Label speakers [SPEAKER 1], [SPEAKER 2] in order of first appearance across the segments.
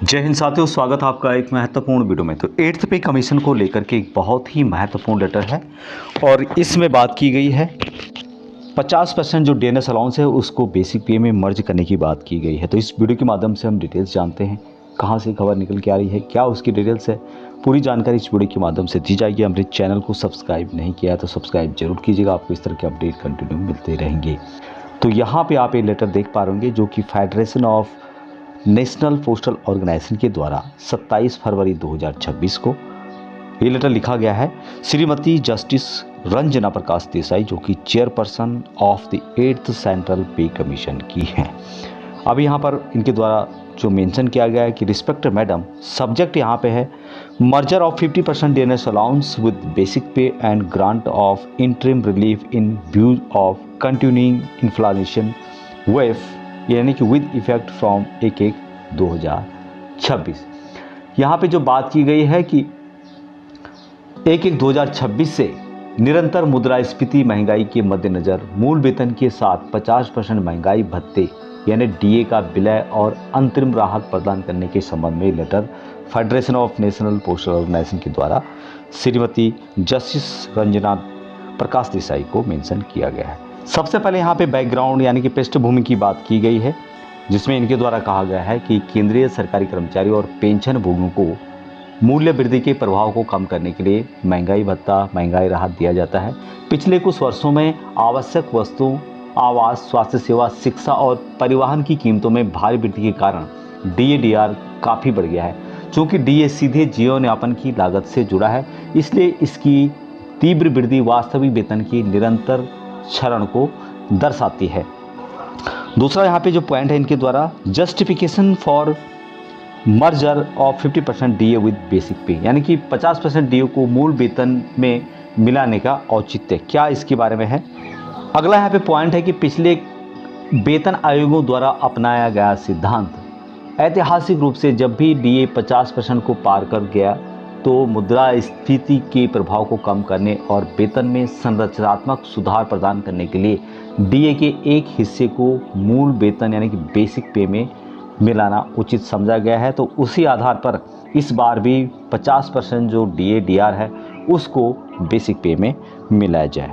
[SPEAKER 1] जय हिंद साथियों, स्वागत है आपका एक महत्वपूर्ण वीडियो में। तो 8th पे कमीशन को लेकर के एक बहुत ही महत्वपूर्ण लेटर है और इसमें बात की गई है 50% जो डीएनएस अलाउंस है उसको बेसिक पे में मर्ज करने की बात की गई है। तो इस वीडियो के माध्यम से हम डिटेल्स जानते हैं, कहां से खबर निकल के आ रही है, क्या उसकी डिटेल्स है, पूरी जानकारी इस वीडियो के माध्यम से दी जाएगी। हमारे चैनल को सब्सक्राइब नहीं किया तो सब्सक्राइब जरूर कीजिएगा, आपको इस तरह के अपडेट कंटिन्यू मिलते रहेंगे। तो यहाँ पे आप ये लेटर देख पा रहे जो कि federation of national postal organisation के द्वारा 27 फरवरी 2026 को ये लेटर लिखा गया है श्रीमती जस्टिस रंजना प्रकाश देसाई, जो कि chairperson of the 8th central पे कमीशन की हैं। अब यहाँ पर इनके द्वारा जो मेंशन किया गया है कि रिस्पेक्टेड मैडम, सब्जेक्ट यहाँ पे है merger of 50% DNS allowance with basic pay and grant of interim relief in view of continuing inflation wave, यानी कि विद इफेक्ट फ्रॉम 1/1/2026। यहाँ पे जो बात की गई है कि 1/1/2026 से निरंतर मुद्रास्फीति महंगाई के मद्देनज़र मूल वेतन के साथ 50% महंगाई भत्ते यानी डीए का विलय और अंतरिम राहत प्रदान करने के संबंध में letter federation of national postal organisation के द्वारा श्रीमती जस्टिस रंजना प्रकाश देसाई को मेंशन किया गया है। सबसे पहले यहाँ पे बैकग्राउंड यानी कि पृष्ठभूमि की बात की गई है, जिसमें इनके द्वारा कहा गया है कि केंद्रीय सरकारी कर्मचारी और पेंशन भोगियों को मूल्य वृद्धि के प्रभाव को कम करने के लिए महंगाई भत्ता, महंगाई राहत दिया जाता है। पिछले कुछ वर्षों में आवश्यक वस्तुओं, आवास, स्वास्थ्य सेवा, शिक्षा और परिवहन की कीमतों में भारी वृद्धि के कारण डीए-डीआर काफ़ी बढ़ गया है। चूँकि डीए सीधे जीवन यापन की लागत से जुड़ा है, इसलिए इसकी तीव्र वृद्धि वास्तविक वेतन की निरंतर क्षरण को दर्शाती है। दूसरा यहाँ पे जो पॉइंट है इनके द्वारा justification for merger of 50% DA with basic पे, यानी कि 50% डीए को मूल वेतन में मिलाने का औचित्य क्या इसके बारे में है। अगला यहाँ पे पॉइंट है कि पिछले वेतन आयोगों द्वारा अपनाया गया सिद्धांत ऐतिहासिक रूप से जब भी डीए 50% को पार कर गया तो मुद्रास्फीति के प्रभाव को कम करने और वेतन में संरचनात्मक सुधार प्रदान करने के लिए डीए के एक हिस्से को मूल वेतन यानी कि बेसिक पे में मिलाना उचित समझा गया है। तो उसी आधार पर इस बार भी 50% जो डीए-डीआर है उसको बेसिक पे में मिलाया जाए।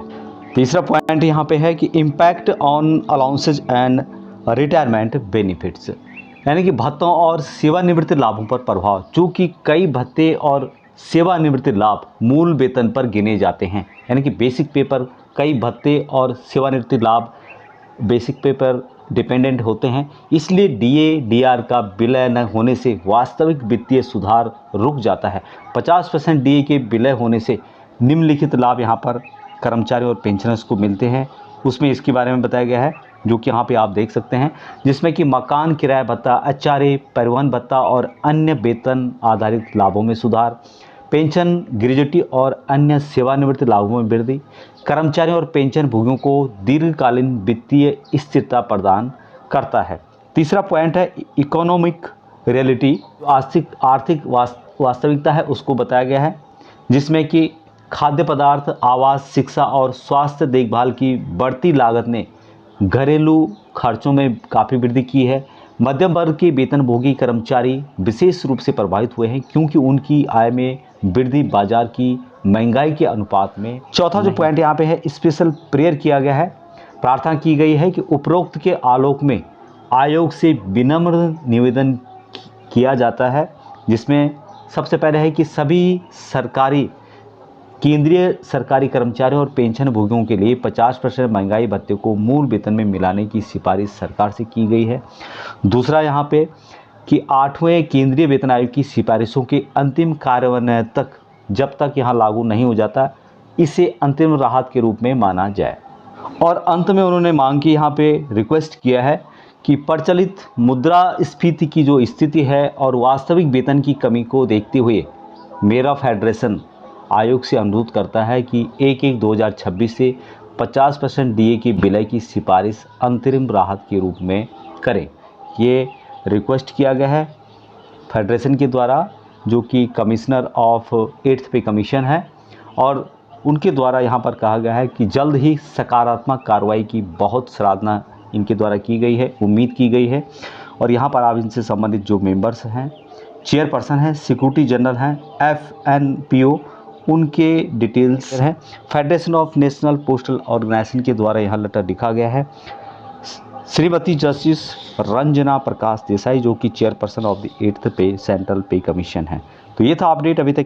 [SPEAKER 1] तीसरा पॉइंट यहाँ पे है कि impact on allowances and retirement benefits, यानी कि भत्तों और सेवानिवृत्ति लाभों पर प्रभाव। चूँकि कई भत्ते और सेवानिवृत्ति लाभ मूल वेतन पर गिने जाते हैं, यानी कि बेसिक पे पर कई भत्ते और सेवानिवृत्ति लाभ बेसिक पे पर डिपेंडेंट होते हैं, इसलिए डीए-डीआर का विलय न होने से वास्तविक वित्तीय सुधार रुक जाता है। 50% डीए के विलय होने से निम्नलिखित लाभ यहाँ पर कर्मचारी और पेंशनर्स को मिलते हैं, उसमें इसके बारे में बताया गया है, जो कि यहाँ पे आप देख सकते हैं, जिसमें कि मकान किराया भत्ता, एचआरए, परिवहन भत्ता और अन्य वेतन आधारित लाभों में सुधार, पेंशन, ग्रेजुटी और अन्य सेवानिवृत्ति लाभों में वृद्धि, कर्मचारियों और पेंशन भोगियों को दीर्घकालीन वित्तीय स्थिरता प्रदान करता है। तीसरा पॉइंट है इकोनॉमिक रियलिटी, आर्थिक वास्तविकता है उसको बताया गया है, जिसमें कि खाद्य पदार्थ, आवास, शिक्षा और स्वास्थ्य देखभाल की बढ़ती लागत ने घरेलू खर्चों में काफ़ी वृद्धि की है। मध्यम वर्ग के वेतनभोगी कर्मचारी विशेष रूप से प्रभावित हुए हैं, क्योंकि उनकी आय में वृद्धि बाजार की महंगाई के अनुपात में। चौथा जो पॉइंट यहाँ पे है स्पेशल प्रेयर किया गया है, प्रार्थना की गई है कि उपरोक्त के आलोक में आयोग से विनम्र निवेदन किया जाता है, जिसमें सबसे पहले है कि सभी केंद्रीय सरकारी कर्मचारियों और पेंशन भोगियों के लिए 50% महंगाई भत्ते को मूल वेतन में मिलाने की सिफारिश सरकार से की गई है। दूसरा यहाँ पे कि 8वें केंद्रीय वेतन आयोग की सिफारिशों के अंतिम कार्यान्वयन तक जब तक यहाँ लागू नहीं हो जाता, इसे अंतिम राहत के रूप में माना जाए। और अंत में उन्होंने मांग की, यहाँ पे रिक्वेस्ट किया है कि प्रचलित मुद्रास्फीति की जो स्थिति है और वास्तविक वेतन की कमी को देखते हुए मेरा फेडरेशन आयोग से अनुरोध करता है कि 1/1/2026 से 50% डीए की विलय की सिफारिश अंतरिम राहत के रूप में करें। ये रिक्वेस्ट किया गया है फेडरेशन के द्वारा, जो कि कमिश्नर ऑफ 8th पे कमीशन है, और उनके द्वारा यहाँ पर कहा गया है कि जल्द ही सकारात्मक कार्रवाई की बहुत सराहना इनके द्वारा की गई है, उम्मीद की गई है। और यहाँ पर आप इनसे संबंधित जो मेंबर्स हैं चेयरपर्सन हैं, सिक्योरिटी जनरल हैं, FNPO, उनके डिटेल्स हैं। Federation of national postal organisation के द्वारा यहाँ लेटर लिखा गया है। श्रीमती जस्टिस रंजना प्रकाश देसाई, जो कि चेयरपर्सन ऑफ द 8th पे सेंट्रल पे कमीशन है। तो ये था अपडेट अभी तक।